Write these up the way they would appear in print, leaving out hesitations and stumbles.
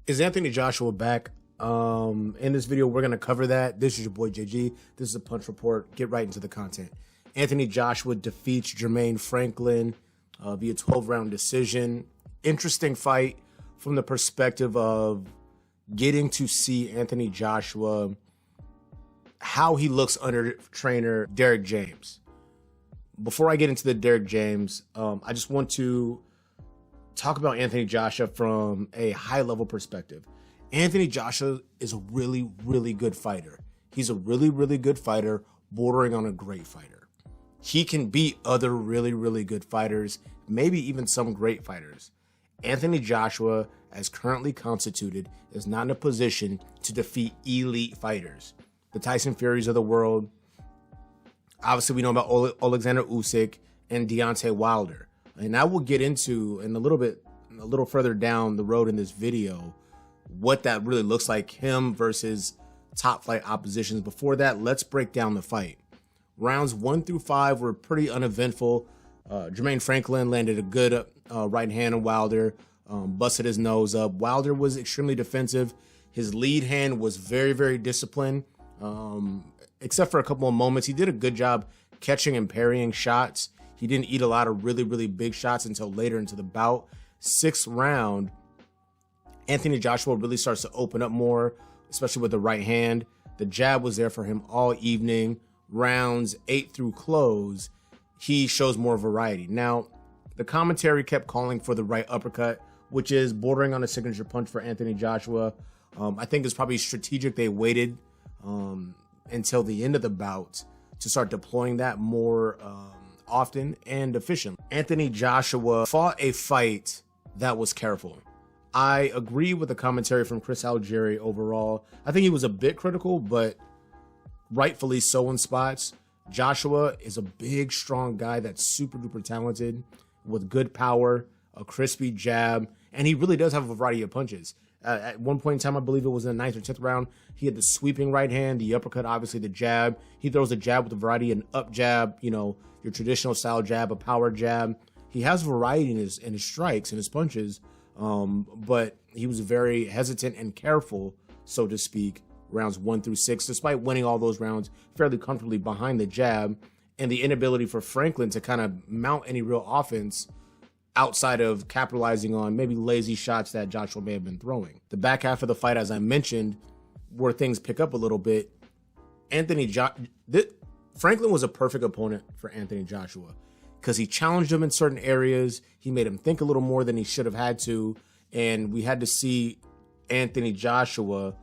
Is Anthony Joshua back? In this video, we're going to cover that. This is your boy JG. This is a Punch Report. Get right into the content. Anthony Joshua defeats Jermaine Franklin via 12-round decision. Interesting fight from the perspective of getting to see Anthony Joshua, how he looks under trainer Derrick James. Before I get into the Derrick James, I just want to talk about Anthony Joshua from a high-level perspective. Anthony Joshua is a really, really good fighter. He's a really, really good fighter, bordering on a great fighter. He can beat other really, really good fighters, maybe even some great fighters. Anthony Joshua, as currently constituted, is not in a position to defeat elite fighters. The Tyson Furies of the world. Obviously, we know about Alexander Usyk and Deontay Wilder. And I will get into in a little further down the road in this video what that really looks like, him versus top flight oppositions. Before that, let's break down the fight. Rounds 1 through 5 were pretty uneventful. Jermaine Franklin landed a good right hand on Wilder, busted his nose up. Wilder was extremely defensive. His lead hand was very, very disciplined, except for a couple of moments. He did a good job catching and parrying shots. He didn't eat a lot of really, really big shots until later into the bout. 6th round, Anthony Joshua really starts to open up more, especially with the right hand. The jab was there for him all evening. Rounds 8 through close, he shows more variety. Now, the commentary kept calling for the right uppercut, which is bordering on a signature punch for Anthony Joshua. I think it's probably strategic they waited until the end of the bout to start deploying that more often and efficiently. Anthony Joshua fought a fight that was careful. I agree with the commentary from Chris Algieri overall. I think he was a bit critical, but rightfully so in spots. Joshua is a big, strong guy that's super duper talented with good power, a crispy jab, and he really does have a variety of punches. At one point in time, I believe it was in the 9th or 10th round, he had the sweeping right hand, the uppercut, obviously the jab. He throws a jab with a variety, an up jab, your traditional style jab, a power jab. He has variety in his strikes and his punches, but he was very hesitant and careful, so to speak, rounds 1 through 6, despite winning all those rounds fairly comfortably behind the jab, and the inability for Franklin to kind of mount any real offense outside of capitalizing on maybe lazy shots that Joshua may have been throwing. The back half of the fight, as I mentioned, where things pick up a little bit, Franklin was a perfect opponent for Anthony Joshua because he challenged him in certain areas. He made him think a little more than he should have had to, and we had to see Anthony Joshua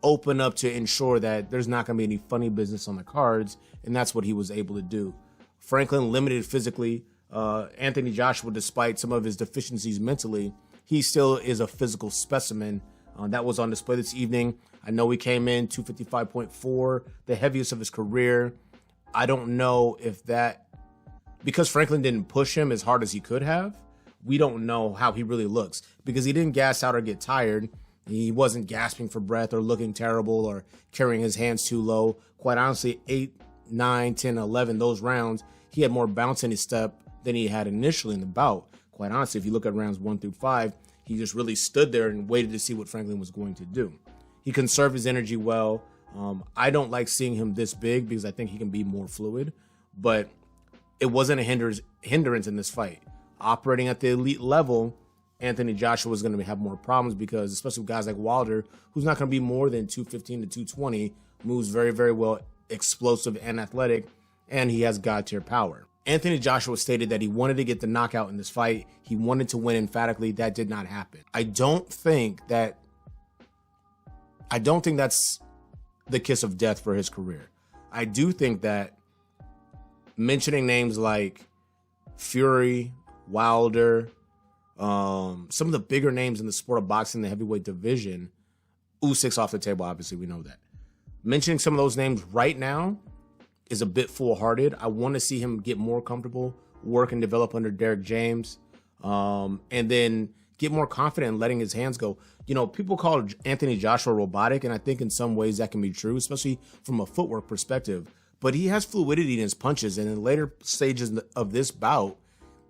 open up to ensure that there's not going to be any funny business on the cards, and that's what he was able to do. Franklin limited physically. Anthony Joshua, despite some of his deficiencies mentally, he still is a physical specimen. That was on display this evening. I know he came in 255.4, the heaviest of his career. I don't know if that, because Franklin didn't push him as hard as he could have, we don't know how he really looks because he didn't gas out or get tired. He wasn't gasping for breath or looking terrible or carrying his hands too low. Quite honestly, 8, 9, 10, 11, those rounds, he had more bounce in his step than he had initially in the bout. Quite honestly, if you look at rounds 1 through 5, he just really stood there and waited to see what Franklin was going to do. He conserved his energy well. I don't like seeing him this big because I think he can be more fluid, but it wasn't a hindrance in this fight. Operating at the elite level, Anthony Joshua was going to have more problems because, especially with guys like Wilder, who's not going to be more than 215 to 220, moves very, very well, explosive and athletic, and he has God-tier power. Anthony Joshua stated that he wanted to get the knockout in this fight. He wanted to win emphatically. That did not happen. I don't think that's the kiss of death for his career. I do think that mentioning names like Fury, Wilder, some of the bigger names in the sport of boxing, the heavyweight division, Usyk's off the table, obviously, we know that. Mentioning some of those names right now is a bit foolhardy. I want to see him get more comfortable, work and develop under Derrick James, and then get more confident in letting his hands go. People call Anthony Joshua robotic, and I think in some ways that can be true, especially from a footwork perspective. But he has fluidity in his punches, and in later stages of this bout,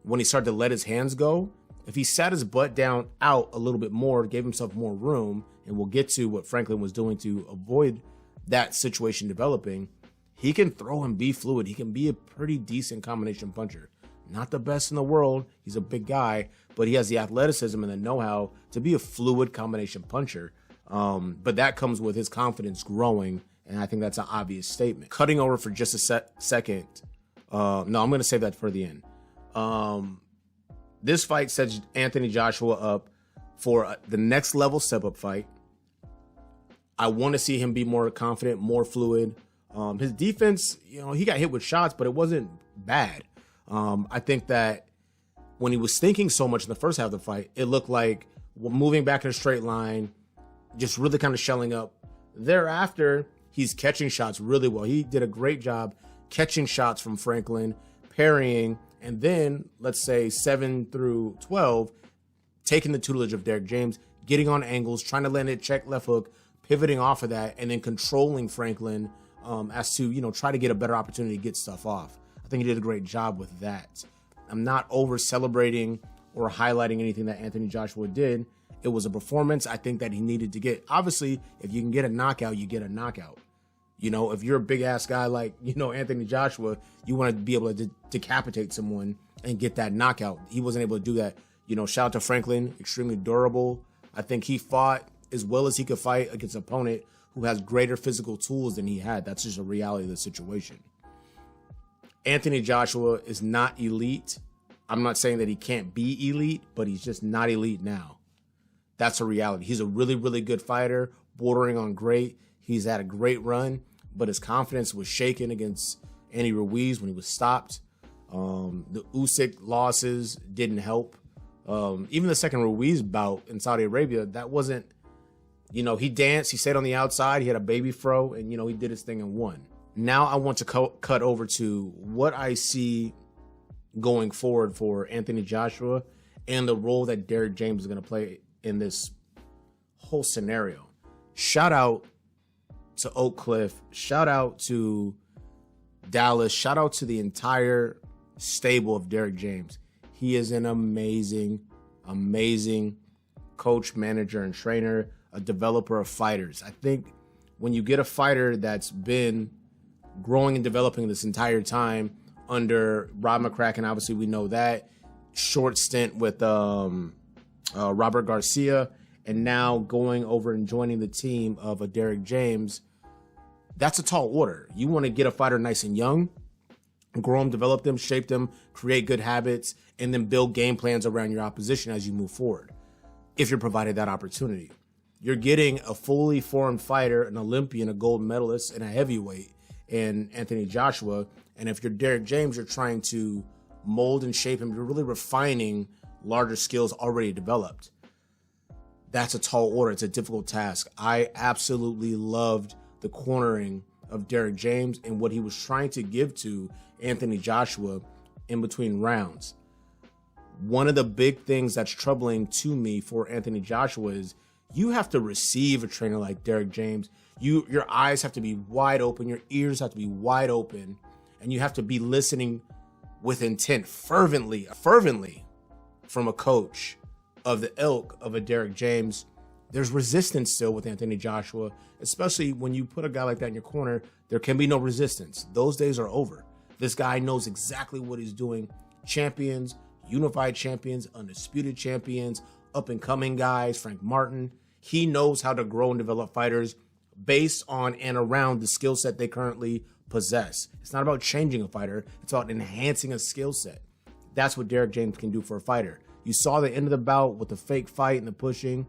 when he started to let his hands go, If he sat his butt down out a little bit more, gave himself more room, and we'll get to what Franklin was doing to avoid that situation developing, he can throw and be fluid. He can be a pretty decent combination puncher. Not the best in the world. He's a big guy, but he has the athleticism and the know-how to be a fluid combination puncher. But that comes with his confidence growing, and I think that's an obvious statement. Cutting over for just a second. No, I'm going to save that for the end. This fight sets Anthony Joshua up for the next level step-up fight. I want to see him be more confident, more fluid. His defense, he got hit with shots, but it wasn't bad. I think that when he was thinking so much in the first half of the fight, it looked like moving back in a straight line, just really kind of shelling up. Thereafter, he's catching shots really well. He did a great job catching shots from Franklin, parrying, and then, let's say 7 through 12, taking the tutelage of Derrick James, getting on angles, trying to land it, check left hook, pivoting off of that, and then controlling Franklin as to, try to get a better opportunity to get stuff off. I think he did a great job with that. I'm not over celebrating or highlighting anything that Anthony Joshua did. It was a performance I think that he needed to get. Obviously, if you can get a knockout, you get a knockout. If you're a big ass guy like, Anthony Joshua, you want to be able to decapitate someone and get that knockout. He wasn't able to do that. Shout out to Franklin, extremely durable. I think he fought as well as he could fight against an opponent who has greater physical tools than he had. That's just a reality of the situation. Anthony Joshua is not elite. I'm not saying that he can't be elite, but he's just not elite now. That's a reality. He's a really, really good fighter, bordering on great. He's had a great run, but his confidence was shaken against Andy Ruiz when he was stopped. The Usyk losses didn't help. Even the second Ruiz bout in Saudi Arabia, that wasn't, he danced, he stayed on the outside, he had a baby fro, and, he did his thing and won. Now I want to cut over to what I see going forward for Anthony Joshua and the role that Derrick James is going to play in this whole scenario. Shout out to Oak Cliff. Shout out to Dallas. Shout out to the entire stable of Derrick James. He is an amazing, amazing coach, manager, and trainer, a developer of fighters. I think when you get a fighter that's been growing and developing this entire time under Rob McCracken, obviously we know that, short stint with Robert Garcia, and now going over and joining the team of a Derrick James, that's a tall order. You want to get a fighter nice and young, grow them, develop them, shape them, create good habits, and then build game plans around your opposition as you move forward, if you're provided that opportunity. You're getting a fully formed fighter, an Olympian, a gold medalist, and a heavyweight in Anthony Joshua. And if you're Derrick James, you're trying to mold and shape him. You're really refining larger skills already developed. That's a tall order. It's a difficult task. I absolutely loved the cornering of Derrick James and what he was trying to give to Anthony Joshua in between rounds. One of the big things that's troubling to me for Anthony Joshua is you have to receive a trainer like Derrick James. Your eyes have to be wide open. Your ears have to be wide open. And you have to be listening with intent, fervently from a coach of the ilk of a Derrick James. There's resistance still with Anthony Joshua, especially when you put a guy like that in your corner. There can be no resistance. Those days are over. This guy knows exactly what he's doing. Champions, unified champions, undisputed champions, up-and-coming guys, Frank Martin. He knows how to grow and develop fighters based on and around the skill set they currently possess. It's not about changing a fighter. It's about enhancing a skill set. That's what Derrick James can do for a fighter. You saw the end of the bout with the fake fight and the pushing.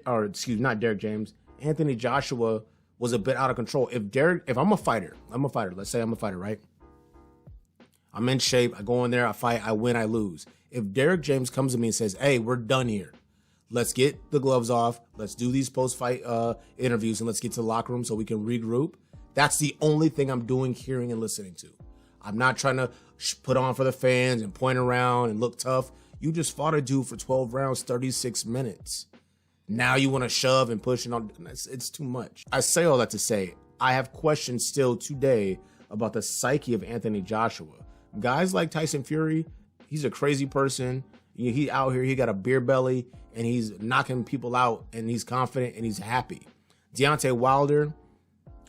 Not Derrick James. Anthony Joshua was a bit out of control. If I'm a fighter. Let's say I'm a fighter, right? I'm in shape. I go in there. I fight. I win. I lose. If Derrick James comes to me and says, "Hey, we're done here. Let's get the gloves off. Let's do these post-fight interviews, and let's get to the locker room so we can regroup." That's the only thing I'm doing, hearing, and listening to. I'm not trying to put on for the fans and point around and look tough. You just fought a dude for 12 rounds, 36 minutes. Now you want to shove and push and all. It's too much. I say all that to say, I have questions still today about the psyche of Anthony Joshua. Guys like Tyson Fury, he's a crazy person. He out here, he got a beer belly, and he's knocking people out, and he's confident, and he's happy. Deontay Wilder,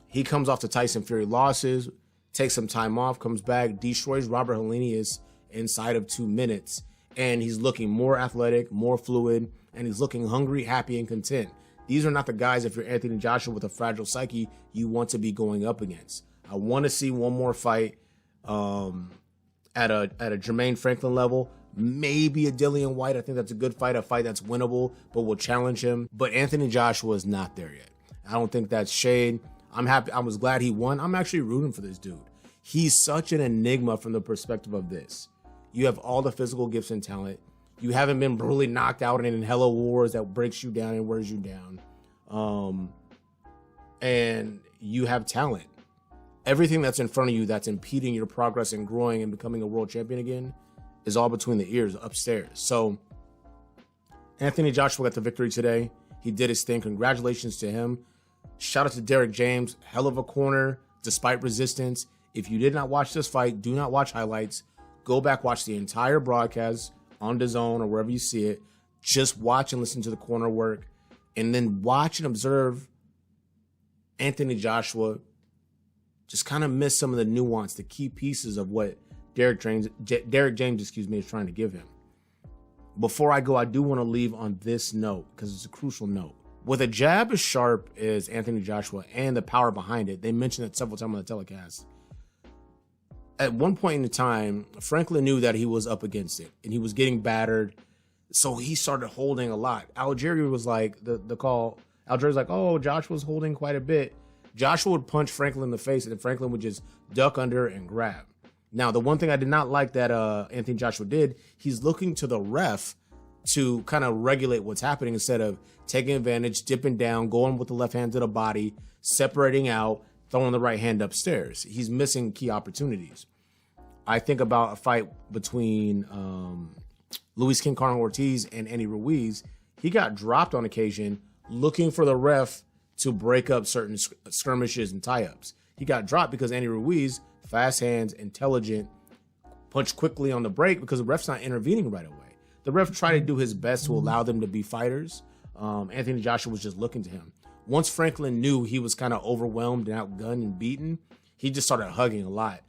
he comes off the Tyson Fury losses, takes some time off, comes back, destroys Robert Helenius inside of 2 minutes, and he's looking more athletic, more fluid, and he's looking hungry, happy, and content. These are not the guys, if you're Anthony Joshua with a fragile psyche, you want to be going up against. I want to see one more fight at a Jermaine Franklin level, maybe a Dillian White. I think that's a good fight, a fight that's winnable, but will challenge him. But Anthony Joshua is not there yet. I don't think that's shade. I'm happy. I was glad he won. I'm actually rooting for this dude. He's such an enigma from the perspective of this. You have all the physical gifts and talent. You haven't been brutally knocked out in hella wars that breaks you down and wears you down. And you have talent. Everything that's in front of you that's impeding your progress and growing and becoming a world champion again is all between the ears upstairs. So Anthony Joshua got the victory today. He did his thing. Congratulations to him. Shout out to Derrick James. Hell of a corner despite resistance. If you did not watch this fight, do not watch highlights. Go back, watch the entire broadcast on DAZN or wherever you see it. Just watch and listen to the corner work, and then watch and observe Anthony Joshua just kind of miss some of the nuance, the key pieces of what Derrick James, is trying to give him. Before I go, I do want to leave on this note because it's a crucial note. With a jab as sharp as Anthony Joshua and the power behind it, they mentioned it several times on the telecast. At one point in time, Franklin knew that he was up against it and he was getting battered. So he started holding a lot. Algeria was like, the call, Algeria's like, oh, Joshua's holding quite a bit. Joshua would punch Franklin in the face and Franklin would just duck under and grab. Now, the one thing I did not like that Anthony Joshua did, he's looking to the ref to kind of regulate what's happening instead of taking advantage, dipping down, going with the left hand to the body, separating out, throwing the right hand upstairs. He's missing key opportunities. I think about a fight between Luis King Kong Ortiz and Andy Ruiz. He got dropped on occasion looking for the ref to break up certain skirmishes and tie-ups. He got dropped because Andy Ruiz, fast hands, intelligent, punched quickly on the break because the ref's not intervening right away. The ref tried to do his best to allow them to be fighters. Anthony Joshua was just looking to him. Once Franklin knew he was kind of overwhelmed and outgunned and beaten, he just started hugging a lot.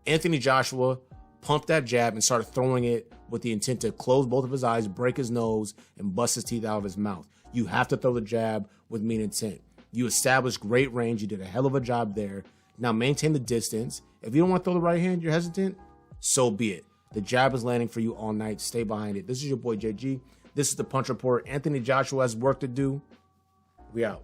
Anthony Joshua pumped that jab and started throwing it with the intent to close both of his eyes, break his nose, and bust his teeth out of his mouth. You have to throw the jab with mean intent. You established great range. You did a hell of a job there. Now maintain the distance. If you don't want to throw the right hand, you're hesitant, so be it. The jab is landing for you all night. Stay behind it. This is your boy JG. This is the Punch Report. Anthony Joshua has work to do. We out.